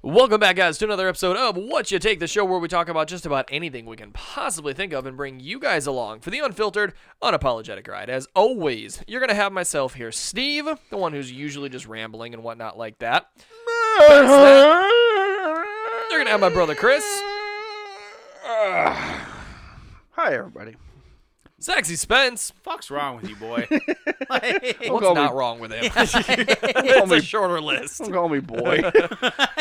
Welcome back, guys, to another episode of What You Take, the show where we talk about just about anything we can possibly think of and bring you guys along for the unfiltered, unapologetic ride. As always, you're going to have myself here, Steve, the one who's usually just rambling and whatnot like that. You're going to have my brother, Chris. Hi, everybody. Sexy Spence. Fuck's wrong with you, boy? What's not wrong with him? It's a shorter list. Don't call me boy.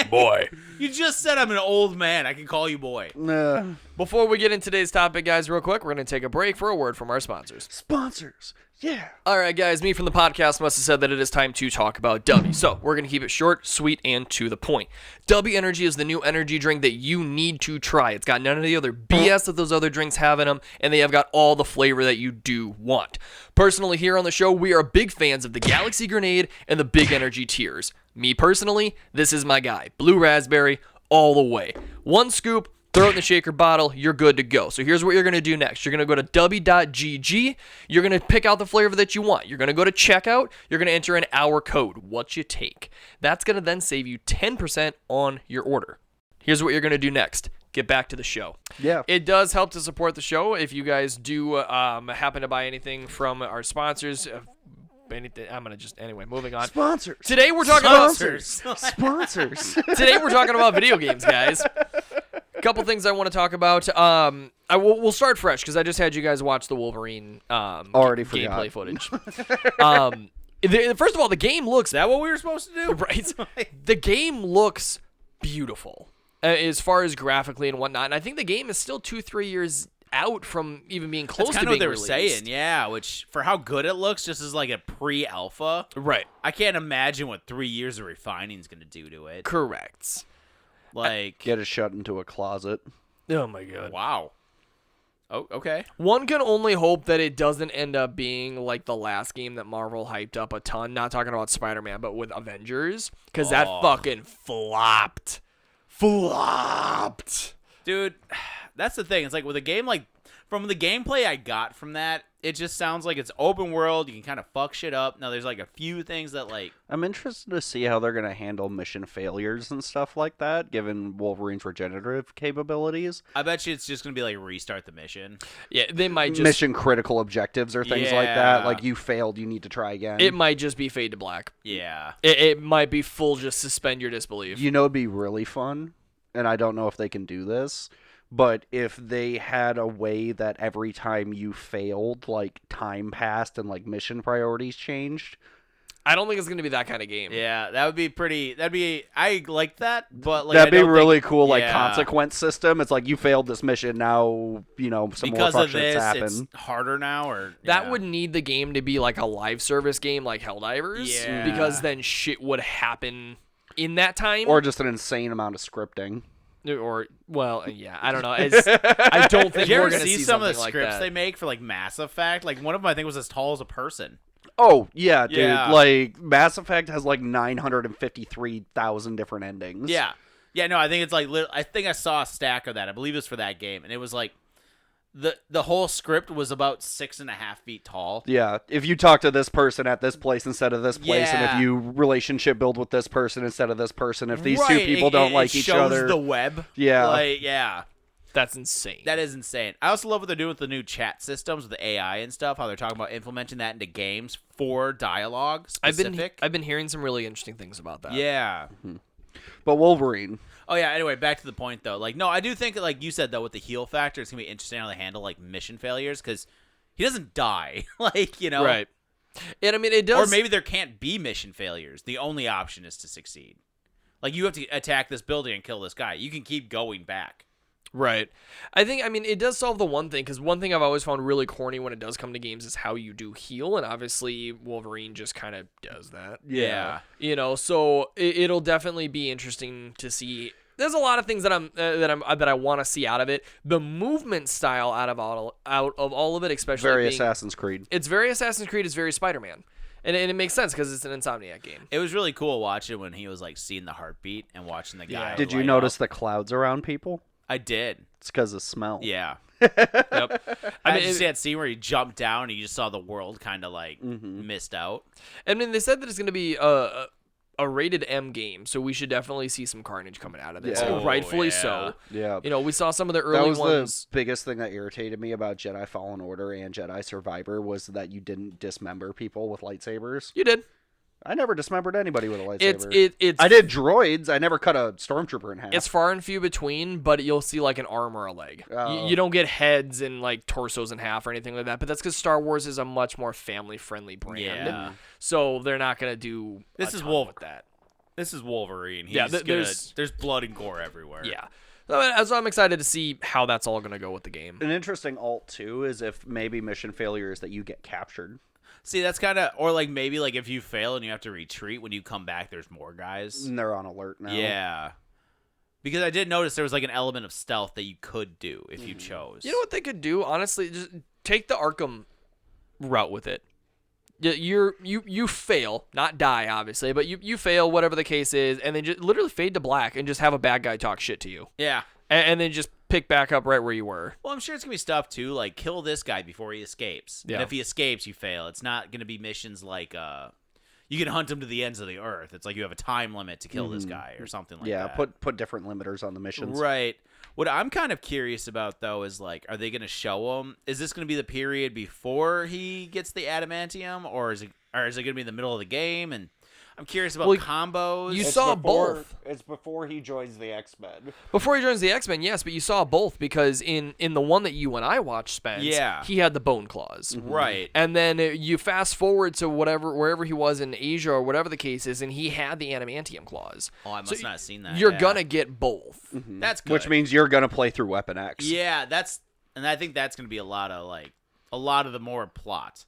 Boy. You just said I'm an old man. I can call you boy. Nah. Before we get into today's topic, guys, real quick, we're going to take a break for a word from our sponsors. Sponsors. Yeah. All right, guys, me from the podcast must have said that it is time to talk about W. So we're going to keep it short, sweet, and to the point. W Energy is the new energy drink that you need to try. It's got none of the other BS that those other drinks have in them, and they have got all the flavor that you do want. Personally, here on the show, we are big fans of the Galaxy Grenade and the Big Energy tiers. Me personally, this is my guy. Blue Raspberry, all the way. One scoop. Throw it in the shaker bottle, you're good to go. So here's what you're going to do next. You're going to go to w.gg. You're going to pick out the flavor that you want. You're going to go to checkout. You're going to enter in our code, What You Take. That's going to then save you 10% on your order. Here's what you're going to do next. Get back to the show. Yeah. It does help to support the show if you guys do happen to buy anything from our sponsors. Anything, anyway, moving on. Sponsors. Today we're talking Sponsors. Sponsors. Today we're talking about video games, guys. Couple things I want to talk about. We'll start fresh because I just had you guys watch the Wolverine Already gameplay forgot. footage. First of all, the game looks Is that what we were supposed to do? right. The game looks beautiful as far as graphically and whatnot, and I think the game is still 2-3 years out from even being close That's to kind of being what they were released. saying, yeah. Which, for how good it looks, just as like a pre-alpha, Right. I can't imagine what 3 years of refining is going to do to it. Correct. Like, Get it shut into a closet. Oh my god. wow. Oh, okay. One can only hope that it doesn't end up being like the last game that Marvel hyped up a ton. Not talking about Spider-Man, but with Avengers, because that Oh. fucking flopped. Dude, that's the thing. It's like with a game like, from the gameplay I got from that, it just sounds like it's open world. You can kind of fuck shit up. Now, there's like a few things that like, I'm interested to see how they're going to handle mission failures and stuff like that, given Wolverine's regenerative capabilities. I bet you it's just going to be like restart the mission. Yeah, they might just. Mission critical objectives or things like that. Yeah. Like, you failed, you need to try again. It might just be Fade to Black. Yeah. It might be full just suspend your disbelief. You know, it'd be really fun, and I don't know if they can do this, but if they had a way that every time you failed, like, time passed and, like, mission priorities changed. I don't think it's going to be that kind of game. Yeah, that would be pretty. I like that, but like That'd I be don't really think, cool, like, yeah, consequence system. It's like, you failed this mission, now, you know, some because more of fuck shits this. happen. It's harder now, or That yeah. would need the game to be like a live service game like Helldivers. Yeah. Because then shit would happen in that time. Or just an insane amount of scripting. Yeah, I don't know. I don't think Did you we're ever going to see see some of the something like scripts that. they make for like Mass Effect? Like one of them, I think, was as tall as a person. Oh, yeah, dude. Yeah. Like, Mass Effect has, like, 953,000 different endings. Yeah, yeah. No, I think it's like I think I saw a stack of that. I believe it's for that game, and it was like the whole script was about 6.5 feet tall. Yeah, if you talk to this person at this place instead of this place, and Yeah. if you relationship build with this person instead of this person, if these two Right, people don't like it each shows other, the web. Yeah. like yeah. That's insane. That is insane. I also love what they're doing with the new chat systems with the AI and stuff. How they're talking about implementing that into games for dialogue specific. I've been hearing some really interesting things about that. yeah. but Wolverine, Oh yeah. Anyway, back to the point though. Like, no, I do think like you said though, with the heal factor, it's gonna be interesting how they handle like mission failures because he doesn't die. Like, you know, Right. And I mean, it does. Or maybe there can't be mission failures. The only option is to succeed. Like, you have to attack this building and kill this guy. You can keep going back. Right. I mean, it does solve the one thing, because one thing I've always found really corny when it does come to games is how you do heal, and obviously Wolverine just kind of does that. Yeah. You know, so it'll definitely be interesting to see. There's a lot of things that I want to see out of it. The movement style out of all of it, especially very being, Assassin's Creed. it's very Assassin's Creed, it's very Spider-Man. And it makes sense because it's an Insomniac game. It was really cool watching when he was, like, seeing the heartbeat and watching the guy. Did you light notice up. the clouds around people? I did. It's because of smell. Yeah. Yep. I mean, just see that scene where he jumped down and you just saw the world kind of, like, missed out. I mean, they said that it's going to be a rated M game, so we should definitely see some carnage coming out of this. Yeah. Rightfully yeah. so. Yeah. You know, we saw some of the That early was ones. the biggest thing that irritated me about Jedi Fallen Order and Jedi Survivor was that you didn't dismember people with lightsabers. You did. I never dismembered anybody with a lightsaber. It's I did droids. I never cut a stormtrooper in half. It's far and few between, but you'll see like an arm or a leg. Oh. You don't get heads and like torsos in half or anything like that. But that's because Star Wars is a much more family-friendly brand. Yeah. So they're not gonna do. This a is ton Wolf- with that. This is Wolverine. He's Yeah, there's blood and gore everywhere. Yeah. So I'm excited to see how that's all gonna go with the game. An interesting alt too is if maybe mission failure is that you get captured. See, that's kind of, or like maybe like if you fail and you have to retreat, when you come back, there's more guys. And they're on alert now. Yeah. Because I did notice there was like an element of stealth that you could do if you chose. You know what they could do? Honestly, just take the Arkham route with it. You fail, not die, obviously, but you fail, whatever the case is, and then just literally fade to black and just have a bad guy talk shit to you, Yeah. and then just pick back up right where you were. Well, I'm sure it's going to be stuff too, like kill this guy before he escapes. Yeah. And if he escapes, you fail. It's not going to be missions like you can hunt him to the ends of the earth. It's like you have a time limit to kill this guy or something like Yeah, that. put different limiters on the missions. Right. What I'm kind of curious about, though, is like, are they going to show him? Is this going to be the period before he gets the adamantium, or is it going to be in the middle of the game? And I'm curious about Well, combos. you saw both. It's before he joins the X-Men. Before he joins the X-Men, yes, but you saw both because in the one that you and I watched, Spence, Yeah. he had the bone claws. Right. And then you fast forward to wherever he was in Asia or whatever the case is, and he had the adamantium claws. Oh, I must not have seen that. You're yeah. gonna get both. That's good. Which means you're gonna play through Weapon X. Yeah, and I think that's going to be a lot of the more plot.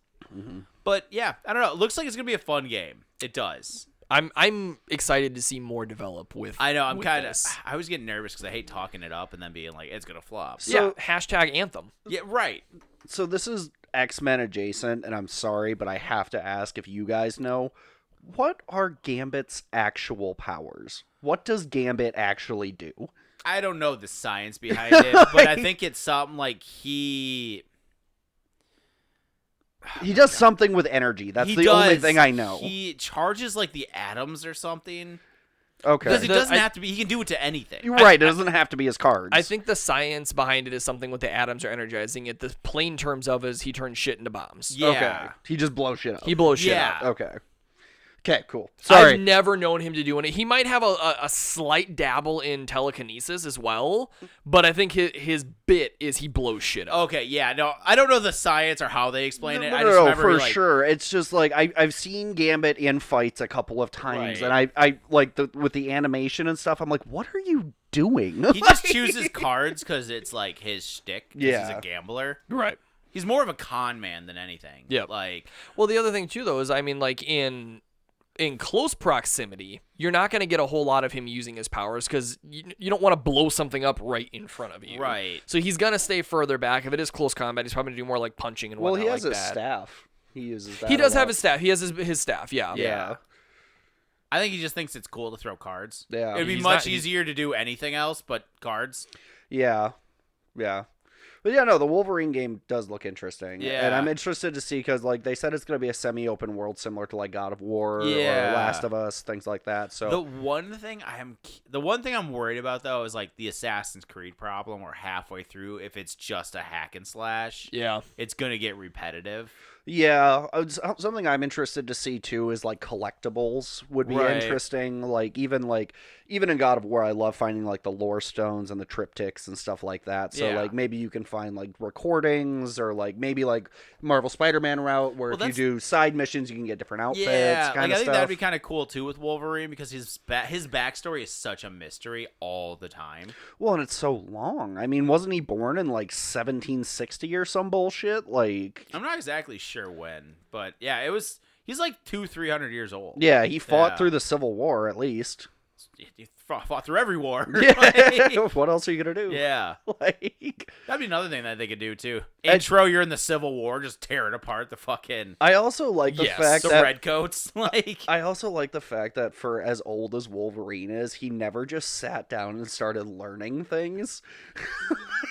But yeah, I don't know. It looks like it's going to be a fun game. It does. I'm excited to see more develop with. I know. I'm with kind of. this. I was getting nervous because I hate talking it up and then being like, it's going to flop. Yeah, hashtag Anthem. Yeah, right. So this is X-Men adjacent, and I'm sorry, but I have to ask if you guys know, what are Gambit's actual powers? What does Gambit actually do? I don't know the science behind it, but I think it's something like he does something with energy. That's he the does, only thing I know. He charges like the atoms or something. Okay. Because it doesn't I- have to be. He can do it to anything. You're right. It doesn't have to be his cards. I think the science behind it is something with the atoms are energizing it. The plain terms of is he turns shit into bombs. Yeah. Okay. He just blows shit up. He blows shit Yeah. up. Okay. Okay, cool. Sorry. I've never known him to do it. He might have a slight dabble in telekinesis as well, but I think his bit is he blows shit up. Okay, yeah, no, I don't know the science or how they explain it. No, I just remember for he, like, sure. It's just like I've seen Gambit in fights a couple of times, Right. and I like with the animation and stuff. I'm like, what are you doing? he just chooses cards because it's like his shtick. 'Cause he's Yeah. a gambler. Right. He's more of a con man than anything. Yep. Like, Well, the other thing too, though, is I mean, like in close proximity, you're not going to get a whole lot of him using his powers because you don't want to blow something up right in front of you. Right. So he's going to stay further back. If it is close combat, he's probably going to do more like punching and Well, whatnot he has like his that. staff. He uses that. He does a have lot. his staff. He has his staff. Yeah. Yeah. I think he just thinks it's cool to throw cards. Yeah. It'd be He's much not- easier to do anything else but cards. Yeah. Yeah. But yeah, no, the Wolverine game does look interesting. Yeah. And I'm interested to see because, like, they said it's going to be a semi-open world similar to, like, God of War Yeah. or Last of Us, things like that. So The one thing I'm worried about though is like the Assassin's Creed problem. Where halfway through, if it's just a hack and slash, Yeah. it's gonna get repetitive. yeah, something I'm interested to see too is like collectibles would be Right. interesting. Like even in God of War, I love finding like the lore stones and the triptychs and stuff like that. So Yeah. like maybe you can find like recordings or like maybe like Marvel Spider-Man route where Well, if you do side missions, you can get different outfits. Yeah, kind like I of think stuff. that'd be kind of cool too with Wolverine because his backstory is such a mystery all the time. Well, and it's so long. I mean, wasn't he born in like 1760 or some bullshit? Like, I'm not exactly sure when, but yeah, it was. He's like 200-300 years old. yeah, he fought Yeah. through the Civil War at least. you fought through every war. Yeah. What else are you gonna do? Yeah. Like, That'd be another thing that they could do too. And- Intro, you're in the Civil War, just tearing apart the fucking I also like the Yes. fact the that redcoats. Like, I also like the fact that for as old as Wolverine is, he never just sat down and started learning things.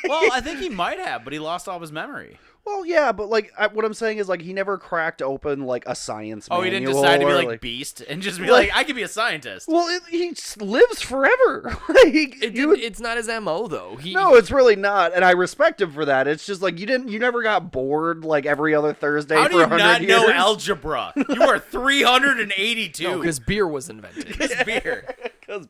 well, I think he might have, but he lost all of his memory. Well, yeah, but like what I'm saying is like he never cracked open like a science Oh, manual. he didn't decide to be or, like Beast and just be Like- like, I could be a scientist. Well, he lives forever. Like, It's not his MO though. no, it's really not, and I respect him for that. It's just like you never got bored like every other Thursday How for do you 100 not years. know algebra? You are 382. because beer was invented. It's beer. Because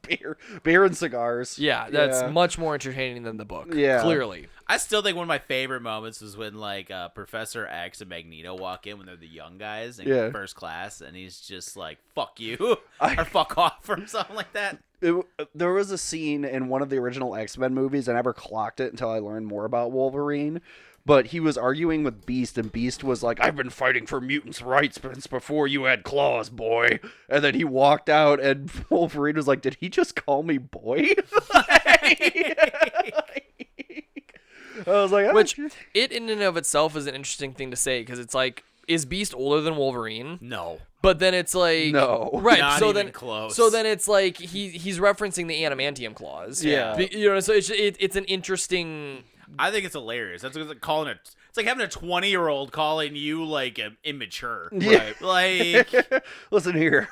beer and cigars. Yeah, that's much more entertaining than the book. Yeah. Clearly. I still think one of my favorite moments was when like Professor X and Magneto walk in when they're the young guys in Yeah. first class, and he's just like, "Fuck you" or "fuck off" or something like that. There was a scene in one of the original X-Men movies. I never clocked it until I learned more about Wolverine. But he was arguing with Beast, and Beast was like, "I've been fighting for mutants' rights since before you had claws, boy." And then he walked out, and Wolverine was like, "Did he just call me boy?" I was like, Which it in and of itself is an interesting thing to say because it's like, is Beast older than Wolverine? No, But then it's like No. right? Not so even then close. So then it's like he's referencing the adamantium clause. Yeah. You know, so it's an interesting. I think it's hilarious. That's like calling it. It's like having a 20-year-old calling you like immature. Yeah. Like, Listen here.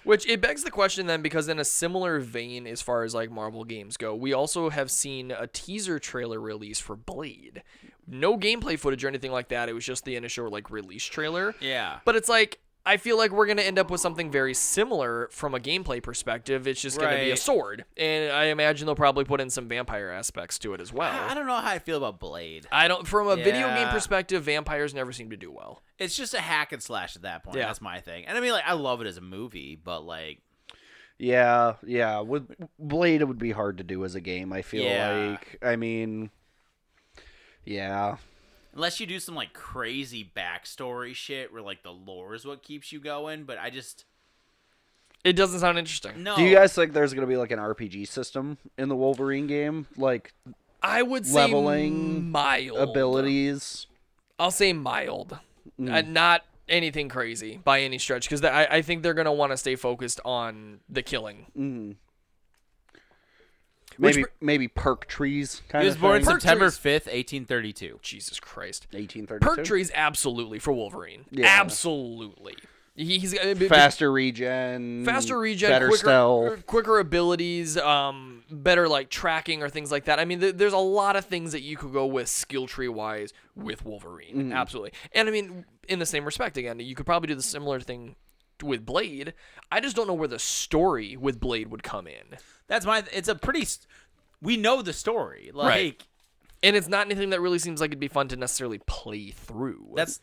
Which it begs the question then, because in a similar vein as far as like Marvel games go, we also have seen a teaser trailer release for Blade. No gameplay footage or anything like that. It was just the initial like release trailer. yeah. But it's like, I feel like we're going to end up with something very similar from a gameplay perspective. It's just going to be a Right. sword. And I imagine they'll probably put in some vampire aspects to it as well. I don't know how I feel about Blade. From a video game Yeah. perspective, vampires never seem to do well. It's just a hack and slash at that point. Yeah. That's my thing. And I mean, like, I love it as a movie, but like, Yeah. With Blade, it would be hard to do as a game, I feel Yeah. like. I mean, yeah. unless you do some like crazy backstory shit where like the lore is what keeps you going, but I just It doesn't sound interesting. no. Do you guys think there's going to be like an RPG system in the Wolverine game? Like I would say leveling mild. abilities? I'll say mild. Not anything crazy by any stretch, because I think they're going to want to stay focused on the killing. Mm. Which Maybe perk trees kind He was of born thing. Perk September trees. 5th, 1832. Jesus Christ. 1832. Perk trees, absolutely, for Wolverine. Yeah. Absolutely. He's Faster regen. faster regen, better stealth. quicker abilities, better like tracking or things like that. I mean, there's a lot of things that you could go with skill tree wise with Wolverine. Absolutely. And I mean, in the same respect, again, you could probably do the similar thing with Blade. I just don't know where the story with Blade would come in. That's my. It's a pretty. We know the story. Like Right. And it's not anything that really seems like it'd be fun to necessarily play through. that's.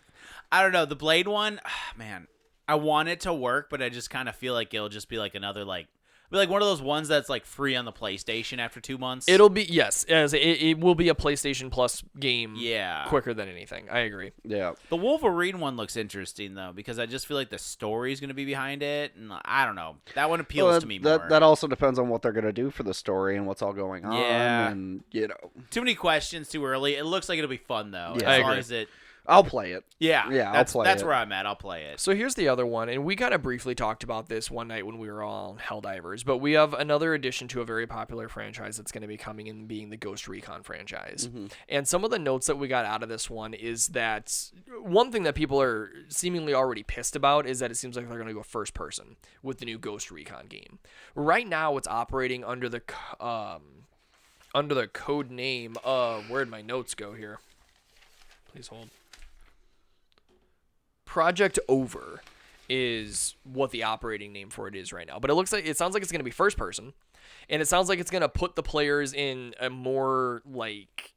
I don't know the Blade one. Man, I want it to work, but I just kind of feel like it'll just be like another like. Be like one of those ones that's like free on the PlayStation after 2 months. It'll be, yes, as it will be a PlayStation Plus game. Yeah. Quicker than anything. I agree. Yeah. The Wolverine one looks interesting though because I just feel like the story's going to be behind it, and I don't know. That one appeals Well, to me more. that also depends on what they're going to do for the story and what's all going on. Yeah. And, you know, Too many questions too early. It looks like it'll be fun though. Yeah. as I long agree. as it. I'll play it. Yeah. Yeah, I'll That's play that's it. where I'm at. I'll play it. So here's the other one, and we kind of briefly talked about this one night when we were all on Helldivers, but we have another addition to a very popular franchise that's going to be coming in, being the Ghost Recon franchise. And some of the notes that we got out of this one is that one thing that people are seemingly already pissed about is that it seems like they're going to go first person with the new Ghost Recon game. Right now, it's operating under the code name of, where'd my notes go here? Please hold. Project Over is what the operating name for it is right now. But it sounds like it's going to be first person, and it sounds like it's going to put the players in a more like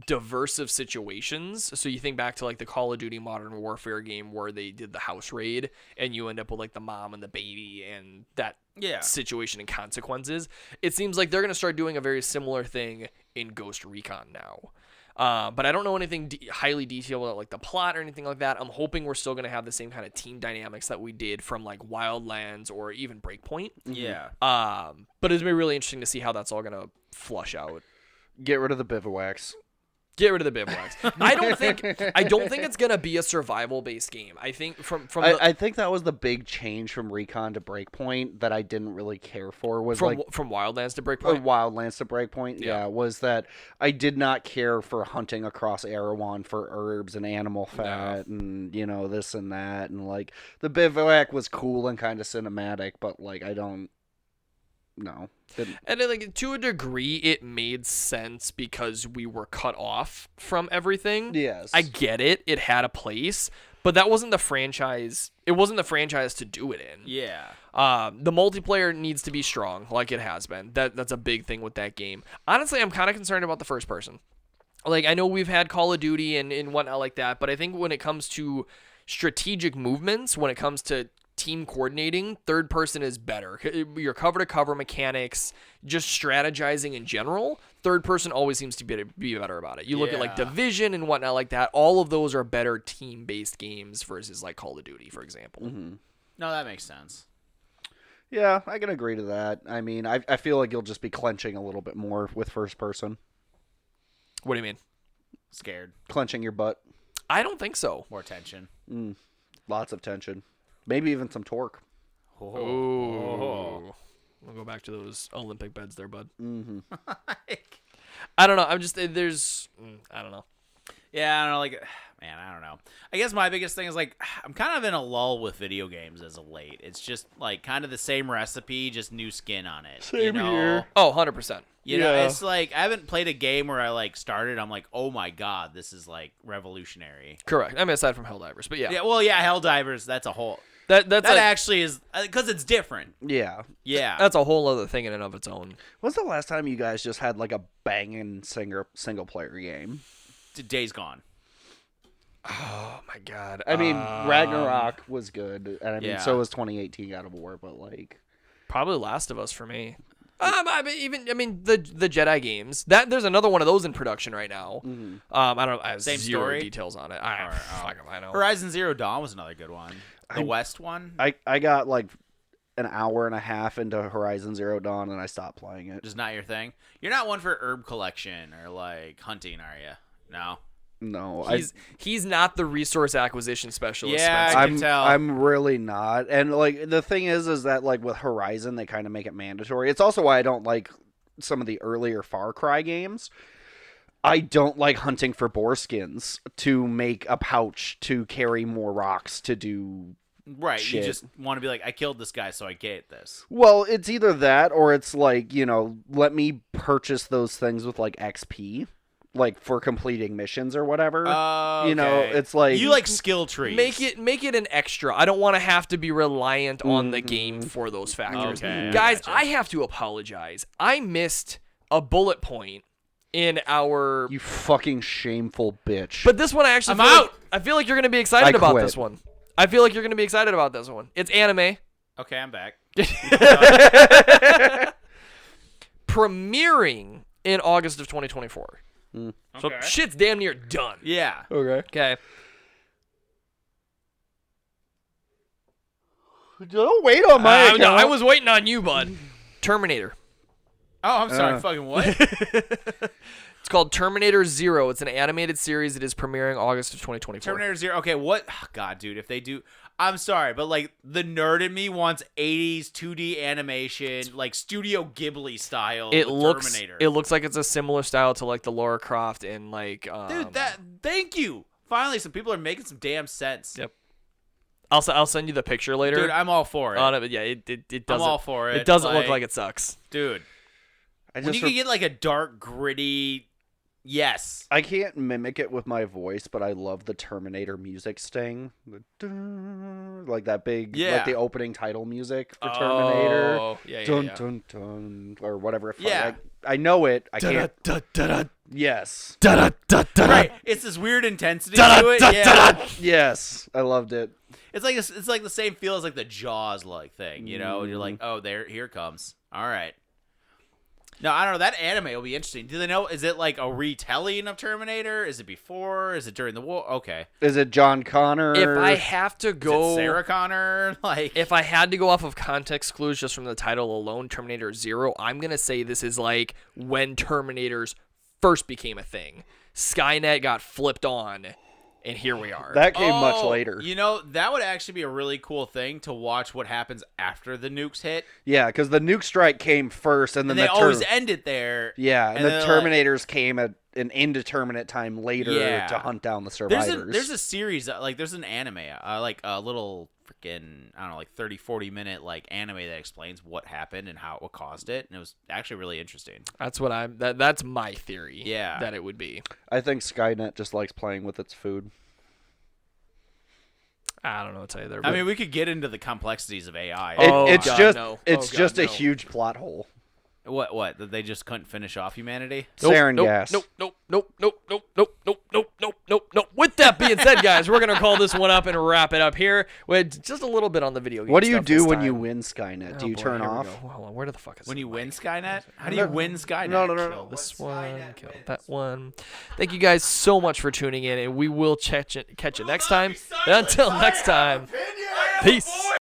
diverse of situations. So you think back to like the Call of Duty Modern Warfare game where they did the house raid and you end up with like the mom and the baby and that Yeah. situation and consequences. It seems like they're going to start doing a very similar thing in Ghost Recon now. But I don't know anything highly detailed about like the plot or anything like that. I'm hoping we're still going to have the same kind of team dynamics that we did from like Wildlands or even Breakpoint. Yeah. But it's going to be really interesting to see how that's all going to flush out. Get rid of the bivouacs. Get rid of the bivouacs. I don't think it's gonna be a survival based game. I think I think that was the big change from Recon to Breakpoint that I didn't really care for was from Wildlands to Breakpoint. Wildlands to Breakpoint. Yeah. Yeah, was that I did not care for hunting across Erewhon for herbs and animal fat and this and that, and like the bivouac was cool and kind of cinematic, but like I don't. No. And then, like, to a degree, it made sense because we were cut off from everything. Yes. I get it. It had a place, but that wasn't the franchise. It wasn't the franchise to do it in. Yeah. The multiplayer needs to be strong, like it has been. That's a big thing with that game. Honestly, I'm kind of concerned about the first person. Like, I know we've had Call of Duty and whatnot like that, but I think when it comes to strategic movements, when it comes to team coordinating, third person is better. Your cover to cover mechanics, just strategizing in general, third person always seems to be better about it. You look at like Division and whatnot like that, all of those are better team based games versus like Call of Duty, for example. Mm-hmm. No, that makes sense. Yeah, I can agree to that. I mean, I feel like you'll just be clenching a little bit more with first person. What do you mean? Scared. Clenching your butt. I don't think so. More tension. Lots of tension. Maybe even some torque. Oh. We'll go back to those Olympic beds there, bud. Mm-hmm. I don't know. I'm just, I don't know. Yeah, I don't know. Like, man, I don't know. I guess my biggest thing is like I'm kind of in a lull with video games as of late. It's just like kind of the same recipe, just new skin on it. Same here. Oh, 100%. You know, it's like I haven't played a game where I like started. I'm like, oh my god, this is like revolutionary. Correct. I mean, aside from Helldivers, but yeah. Yeah. Well, yeah, Helldivers. That's a whole. That actually is because it's different. Yeah. Yeah. That's a whole other thing in and of its own. When's the last time you guys just had like a banging single player game? Days Gone. Oh my god. I mean, Ragnarok was good, and I mean, yeah. so was 2018 God of War, but like probably Last of Us for me. I mean the Jedi games. There's another one of those in production right now. Mm-hmm. I don't know. I have Same zero story? details on it. Fuck 'em, I know. Horizon Zero Dawn was another good one. The West one. I got like an hour and a half into Horizon Zero Dawn, and I stopped playing it. Just not your thing. You're not one for herb collection or like hunting, are you? No. No, He's not the resource acquisition specialist. Yeah, Spencer. I can tell. I'm really not. And like the thing is that like with Horizon, they kind of make it mandatory. It's also why I don't like some of the earlier Far Cry games. I don't like hunting for boar skins to make a pouch to carry more rocks to do. Right. Shit. You just want to be like, I killed this guy, so I get this. Well, it's either that or it's like, let me purchase those things with like XP. Like for completing missions or whatever. Okay. It's like you like skill trees. Make it an extra. I don't want to have to be reliant on the game for those factors. Okay, Guys, gotcha. I have to apologize. I missed a bullet point in our. You fucking shameful bitch. But this one I actually I'm feel out. Like, I feel like you're gonna be excited I about quit. this one. I feel like you're gonna be excited about this one. It's anime. Okay, I'm back. Premiering in August of 2024. So Okay. shit's damn near done. Yeah. okay. Okay. Don't wait on my account. No, I was waiting on you, bud. Terminator. Oh, I'm sorry. Fucking what? It's called Terminator Zero. It's an animated series that is premiering August of 2024. Terminator Zero. Okay, what? Oh, God, dude, if they do. I'm sorry, but like the nerd in me wants 80s 2D animation, like Studio Ghibli style. It with looks Terminator. it looks like it's a similar style to like the Lara Croft and like Dude, thank you. Finally, some people are making some damn sense. Yep. I'll send you the picture later. Dude, I'm all for it. on it, but yeah, it doesn't. I'm all for it. It doesn't look like it sucks. Dude, I when just you can get like a dark, gritty. Yes. I can't mimic it with my voice, but I love the Terminator music sting. The dun, like that big, Yeah. like the opening title music for Terminator. Oh, yeah, Dun, yeah. dun, dun, or whatever. Yeah. I know it. I can't. Da-da-da-da-da. Yes. Da-da-da-da-da. Right. It's this weird intensity to it. Yeah. Yes. I loved it. It's like the same feel as like the Jaws like thing, you know? And you're like, oh, here it comes. All right. No, I don't know. That anime will be interesting. Do they know? Is it like a retelling of Terminator? Is it before? Is it during the war? Okay. Is it John Connor? If I have to Is it go, Sarah Connor? Like, if I had to go off of context clues just from the title alone, Terminator Zero, I'm gonna say this is like when Terminators first became a thing. Skynet got flipped on, and here we are. That came much later. You know, that would actually be a really cool thing to watch what happens after the nukes hit. Yeah, because the nuke strike came first, and then And they the always end it there. yeah, and the they're Terminators came at an indeterminate time later Yeah. to hunt down the survivors. There's a series, like there's an anime, like a little freaking, I don't know, like 30, 40 minute like anime that explains what happened and what caused it. And it was actually really interesting. That's what that's my theory. Yeah. That it would be. I think Skynet just likes playing with its food. I don't know what to tell you there. I but- mean, we could get into the complexities of AI. Oh, It's God, just no. it's Oh, God, just a no. huge plot hole. What? That they just couldn't finish off humanity? Sarin gas. Nope. With that being said, guys, we're gonna call this one up and wrap it up here with just a little bit on the video game. What do you stuff do this when you time. win Skynet? Oh, do you boy, turn here we off? go. Hold on, where the fuck is When it? you win Skynet? How do you win Skynet? No. Kill this one, kill that one. Thank you guys so much for tuning in, and we will catch you next time. And until next time, peace.